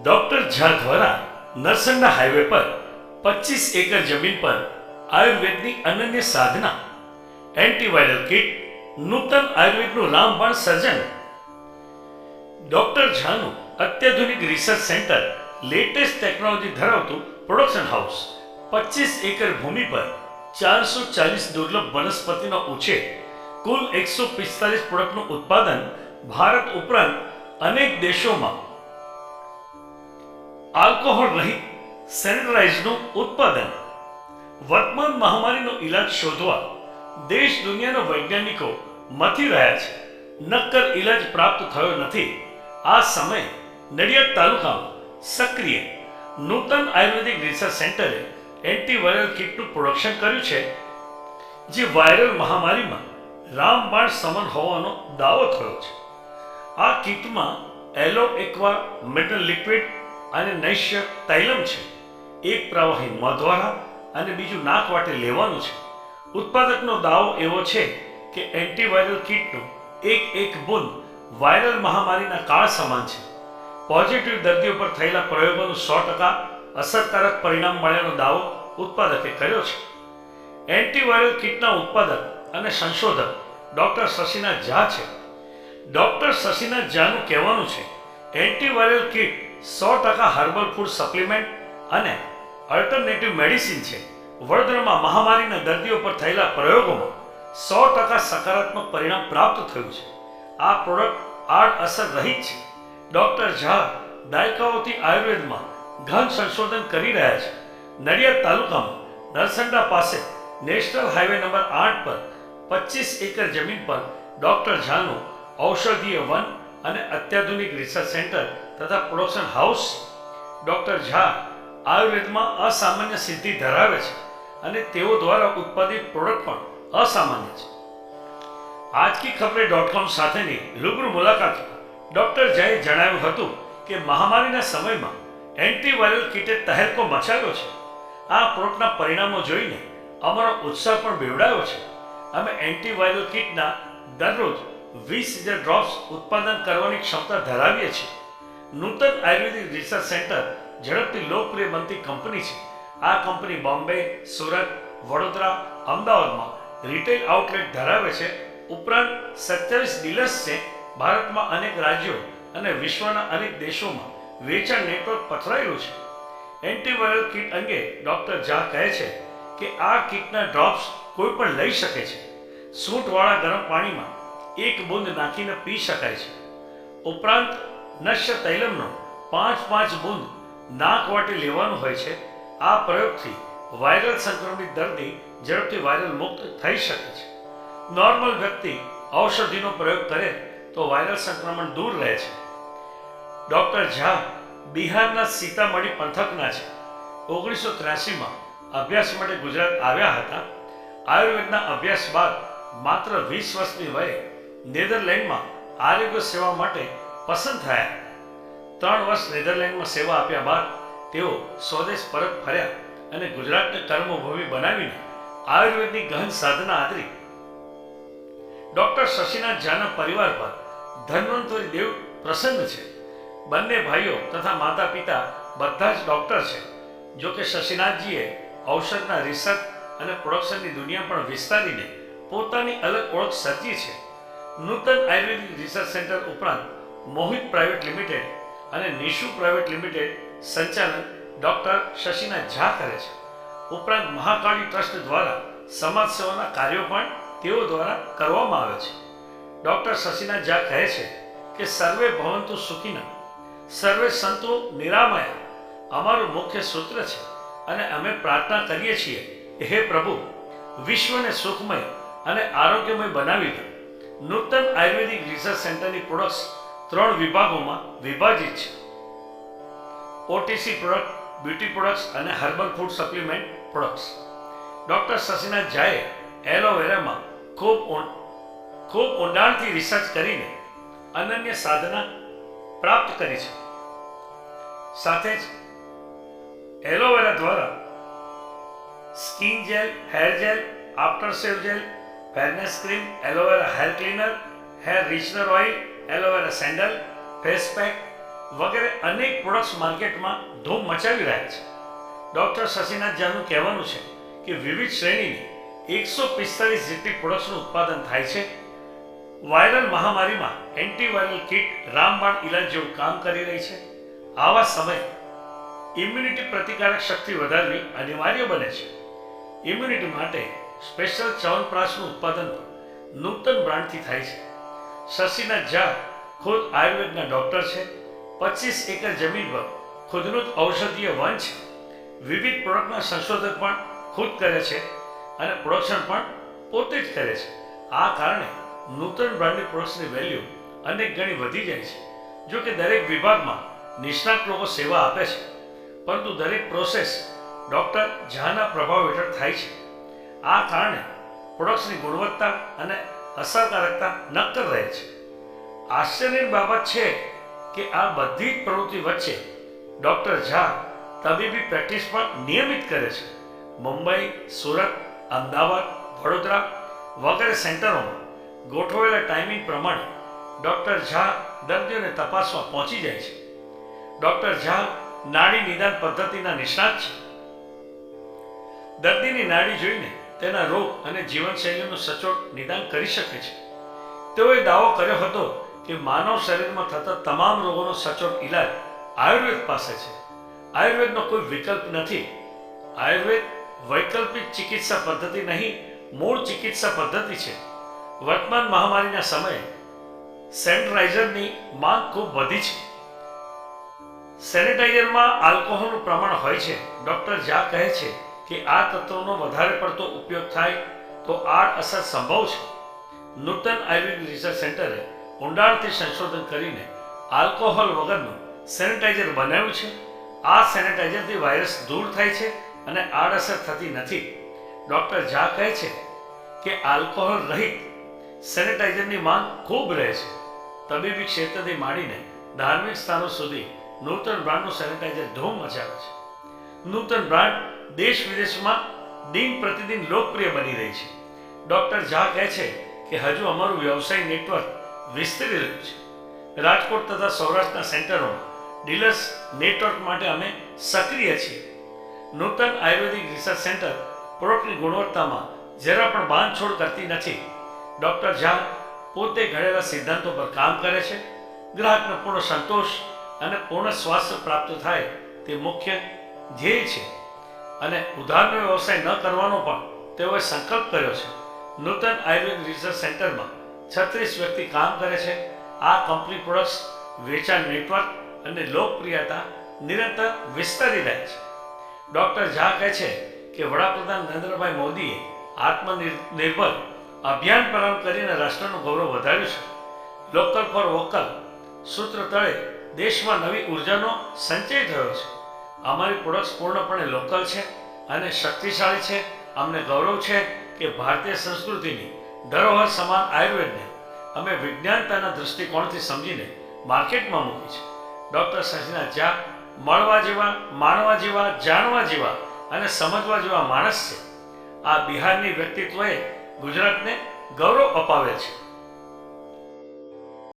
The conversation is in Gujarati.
डॉक्टर झा द्वारा नरसंडा हाईवे पर 25 एकड़ जमीन पर आयुर्वेद की अनन्य साधना एंटीवायरल किट नूतन आयुर्वेद रामबाण सर्जन डॉक्टर झानु अत्याधुनिक रिसर्च सेंटर लेटेस्ट टेक्नोलॉजी धरावतु प्रोडक्शन हाउस 25 एकड़ भूमि पर 440 दुर्लभ वनस्पति उछेर कुल 145 प्रोडक्ट उत्पादन भारत उपरांत अनेक देशों में आल्कोहोल रहित सेनिटाइज उत्पादन वर्तमान महामारी नो इलाज शोधवा देश दुनिया वैज्ञानिको मथी रह्या छे नक्कर इलाज प्राप्त थयो नथी। आ समय नडियाद तालुका सक्रिय नूतन आयुर्वेदिक रिसर्च सेंटरे एंटीवायरल किट प्रोडक्शन कर्यु छे जे वायरल महामारी में रामबाण समन होवानो दावो थयो छे। आ किट में एलो एक्वा मेटल लिक्विड અને નૈશ્ય તૈલમ છે એક પ્રવાહી મોં દ્વારા અને બીજું નાક વાટે લેવાનું છે। ઉત્પાદકનો દાવો એવો છે કે એન્ટીવાયરલ કિટનું એક બૂંદ વાયરલ મહામારીના કાળ સમાન છે। પોઝિટિવ દર્દીઓ પર થયેલા પ્રયોગોનું 100% અસરકારક પરિણામ મળ્યાનો દાવો ઉત્પાદકે કર્યો છે। એન્ટીવાયરલ કિટના ઉત્પાદક અને સંશોધક ડોક્ટર શશીનાથ ઝા છે। ડોક્ટર શશીનાથ ઝાનું કહેવાનું છે antiviral kit 100% herbal food supplement અને અલ્ટરનેટિવ મેડિસિન છે। વડોદરામાં મહામારીના દર્દીઓ પર થયેલા પ્રયોગોમાં 100% સકારાત્મક પરિણામ પ્રાપ્ત થયું છે। આ પ્રોડક્ટ આડઅસર રહિત છે। ડોક્ટર ઝા દાયકાઓથી આયુર્વેદમાં ઘન સંશોધન કરી રહ્યા છે। નડિયાદ તાલુકામાં નરસંડા પાસે નેશનલ હાઈવે નંબર 8 પર 25 એકર જમીન પર ડોક્ટર ઝાનું ઔષધીય વન અને અત્યાધુનિક રિસર્ચ સેન્ટર तथा production house doctor Jha Ayurveda में असामान्य सिद्धि धरावे छे अने तेओ द्वारा उत्पादित प्रोडक्ट पण असामान्य छे। आज की खबरें.com साथेनी रूबरू मुलाकात डॉक्टर झाए जणाव्युं हतुं के महामारीना समयमां एंटीवायरल किटे तहलको मचाव्यो छे। आ प्रोडक्टना परिणामो जोईने अमारो उत्साह पण बेवडायो छे। अमे एंटीवायरल किटना दररोज 20,000 ड्रॉप्स उत्पादन करवानी क्षमता धरावीए छीए। नूतन आयुर्वेदिक रिसर्च सेंटर झड़पथी लोकप्रिय बनती कंपनी है। आ कंपनी बॉम्बे सूरत वडोदरा अमदावाद में रिटेल आउटलेट धरावे छे। उपरांत 27 डीलर्स से भारत में अनेक राज्यों और विश्वना अनेक देशों में वेचाण नेटवर्क पथरायेलुं छे। एंटीवायरल किट अंगे डॉक्टर झा कहे छे कि आ किटना ड्रॉप्स कोई पण लई शके छे। सूंठवाळा गरम पाणी में एक बूंद नाखीने पी शकाय छे। उपरांत नश्य तैलमनो 5-5 बूंद नाक वाटे लेवानुं होय छे। आ प्रयोगथी वायरल संक्रमित दर्दी झड़पथी वायरल मुक्त थई शके छे। नॉर्मल व्यक्ति औषधिनो प्रयोग करे तो वायरल संक्रमण दूर रहे छे। डॉक्टर झा बिहारना सीतामढ़ी पंथकना छे। 1983 में अभ्यास माटे गुजरात आव्या हता। आयुर्वेदना अभ्यास बाद मात्र 20 वर्षनी वये नेदरलैंड में आरोग्य सेवा माटे पसंद थया। 3 वर्ष नेदरलैंड में सेवा आप्या बाद तेओ स्वदेश परत फर्या अने गुजरातने कर्मभूमि बनावीने आयुर्वेदनी गहन साधना आदरी। डॉक्टर शशीनाथ झाना परिवार पर धन्वंतरी देव प्रसन्न छे। बंने भाईओ तथा माता पिता बधा ज डॉक्टर छे। जो कि शशीनाथजीए औषधना रिसर्च अने प्रोडक्शननी दुनिया पण विस्तारीने पोतानी अलग ओळख सर्जी छे। नूतन आयुर्वेदिक रिसर्च सेंटर उपरांत मोहित प्राइवेट लिमिटेड और निशु प्राइवेट लिमिटेड संचालन डॉक्टर शशीनाथ झा करे छे। उपरांत महाकाली ट्रस्ट द्वारा समाज सेवाना कार्यों पण तेओ द्वारा करवामां आवे छे। डॉक्टर शशीनाथ झा कहे छे कि सर्वे भवन्तु सुखिनः सर्वे सन्तु निरामया अमारुं मुख्य सूत्र छे अने अमे प्रार्थना करीए छीए कि हे प्रभु विश्वने सुखमय अने आरोग्यमय बनावी दे। नूतन आयुर्वेदिक रिसर्च सेंटरनी प्रोडक्ट्स 3 विभागों में विभाजित है। ओटीसी प्रोडक्ट, ब्यूटी प्रोडक्ट्स और herbal food supplement products. Doctor Shashinath झाए एलोवेरा में खूब ऊंडाणथी रिसर्च करीने अनन्य साधना प्राप्त करी है। साथे ज एलोवेरा द्वारा skin gel, hair gel, after shave gel, fairness cream, aloe vera hair cleaner, hair रिचनर oil, aloe vera sandal, face pack, વગેરે અનેક પ્રોડક્ટ્સ માર્કેટમાં ધૂમ મચાવી રહ્યા છે. ડૉક્ટર શશીનાથ ઝાનું કહેવાનું છે કે વિવિધ શ્રેણીની 145 જેટલી પ્રોડક્ટ્સનું ઉત્પાદન થાય છે. વાયરલ મહામારીમાં એન્ટીવાયરલ કીટ રામબાણ ઇલાજ જેવું કામ કરી રહી છે. આવા સમયે ઇમ્યુનિટી પ્રતિકારક શક્તિ વધારવી અનિવાર્ય બને છે. ઇમ્યુનિટી માટે સ્પેશિયલ ચ્યવનપ્રાશનું ઉત્પાદન નૂતન બ્રાન્ડથી થાય છે. શશીનાથ ઝા ખુદ આયુર્વેદના ડૉક્ટર છે. 25 એકર જમીન પર ખુદનું જ ઔષધીય વન છે. વિવિધ પ્રોડક્ટના સંશોધન પણ ખુદ કરે છે અને પ્રોડક્શન પણ પોતે જ કરે છે. આ કારણે નૂતન બ્રાન્ડની પ્રોડક્ટ્સની વેલ્યુ અનેક ગણી વધી જાય છે. જો કે દરેક વિભાગમાં નિષ્ણાત લોકો સેવા આપે છે, પરંતુ દરેક પ્રોસેસ ડૉક્ટર ઝાના પ્રભાવ હેઠળ થાય છે. આ કારણે પ્રોડક્ટ્સની ગુણવત્તા અને અસરકારકતા નક્કર રહે છે. આશ્ચર્યની બાબત છે કે આ બધી જ પ્રવૃત્તિ વચ્ચે ડૉક્ટર ઝા તબીબી પ્રેક્ટિસ પણ નિયમિત કરે છે. મુંબઈ, સુરત, અમદાવાદ, વડોદરા વગેરે સેન્ટરોમાં ગોઠવેલા ટાઈમિંગ પ્રમાણે ડૉક્ટર ઝા દર્દીઓને તપાસવા પહોંચી જાય છે. ડૉક્ટર ઝા નાડી નિદાન પદ્ધતિના નિષ્ણાત છે. દર્દીની નાડી જોઈને તેના રોગ અને જીવનશૈલીનું સચોટ નિદાન કરી શકે છે. તેઓએ દાવો કર્યો હતો કે માનવ શરીરમાં થતા તમામ રોગોનો સચોટ ઇલાજ આયુર્વેદ પાસે છે. આયુર્વેદનો કોઈ વિકલ્પ નથી. આયુર્વેદ વૈકલ્પિક ચિકિત્સા પદ્ધતિ નહીં, મૂળ ચિકિત્સા પદ્ધતિ છે. વર્તમાન મહામારીના સમયે સેનિટાઈઝરની માંગ ખૂબ વધી છે. સેનિટાઈઝરમાં આલ્કોહોલનું પ્રમાણ હોય છે. ડૉક્ટર ઝા કહે છે કે આ તત્વોનો વધારે પડતો ઉપયોગ થાય તો આડઅસર સંભવ છે. નૂતન આયુર્વેદ રિસર્ચ સેન્ટરે ઊંડાણથી સંશોધન કરીને આલ્કોહોલ વગરનું સેનિટાઈઝર બનાવ્યું છે. આ સેનિટાઈઝરથી વાયરસ દૂર થાય છે અને આડઅસર થતી નથી. ડૉક્ટર ઝા કહે છે કે આલ્કોહોલ રહિત સેનિટાઈઝરની માંગ ખૂબ રહે છે. તબીબી ક્ષેત્રથી માંડીને ધાર્મિક સ્થાનો સુધી નૂતન બ્રાન્ડનું સેનિટાઈઝર ધૂમ મચાવે છે. નૂતન બ્રાન્ડ દેશ વિદેશમાં દિન પ્રતિદિન લોકપ્રિય બની રહી છે. ડૉક્ટર ઝા કહે છે કે હજુ અમારું વ્યવસાય નેટવર્ક વિસ્તરી રહ્યું છે. રાજકોટ તથા સૌરાષ્ટ્રના સેન્ટરોમાં ડીલર્સ નેટવર્ક માટે અમે સક્રિય છીએ. નૂતન આયુર્વેદિક રિસર્ચ સેન્ટર પ્રોડક્ટની ગુણવત્તામાં જરા પણ બાંધછોડ કરતી નથી. ડૉક્ટર ઝા પોતે ઘડેલા સિદ્ધાંતો પર કામ કરે છે. ગ્રાહકને પૂર્ણ સંતોષ અને પૂર્ણ સ્વાસ્થ્ય પ્રાપ્ત થાય તે મુખ્ય ધ્યેય છે અને ઉધારનો વ્યવસાય ન કરવાનો પણ તેઓએ સંકલ્પ કર્યો છે. નૂતન આયુર્વેદ રિસર્ચ સેન્ટરમાં 36 વ્યક્તિ કામ કરે છે. આ કંપની પ્રોડક્ટ્સ વેચાણ નેટવર્ક અને લોકપ્રિયતા નિરંતર વિસ્તરી રહે છે. ડૉક્ટર ઝા કહે છે કે વડાપ્રધાન નરેન્દ્રભાઈ મોદીએ આત્મનિર્ભર અભિયાન પ્રારંભ કરીને રાષ્ટ્રનું ગૌરવ વધાર્યું છે. લોકલ ફોર વોકલ સૂત્ર તળે દેશમાં નવી ઉર્જાનો સંચય થયો છે. અમારી પ્રોડક્ટ્સ પૂર્ણપણે લોકલ છે અને શક્તિશાળી છે. અમને ગૌરવ છે કે ભારતીય સંસ્કૃતિની ધરોહર સમાન આયુર્વેદને અમે વિજ્ઞાનતાના દૃષ્ટિકોણથી સમજીને માર્કેટમાં મૂકી છે. ડૉક્ટર શશીનાથ ઝા મળવા જેવા, માણવા જેવા, જાણવા જેવા અને સમજવા જેવા માણસ છે. આ બિહારની વ્યક્તિત્વએ ગુજરાતને ગૌરવ અપાવે છે.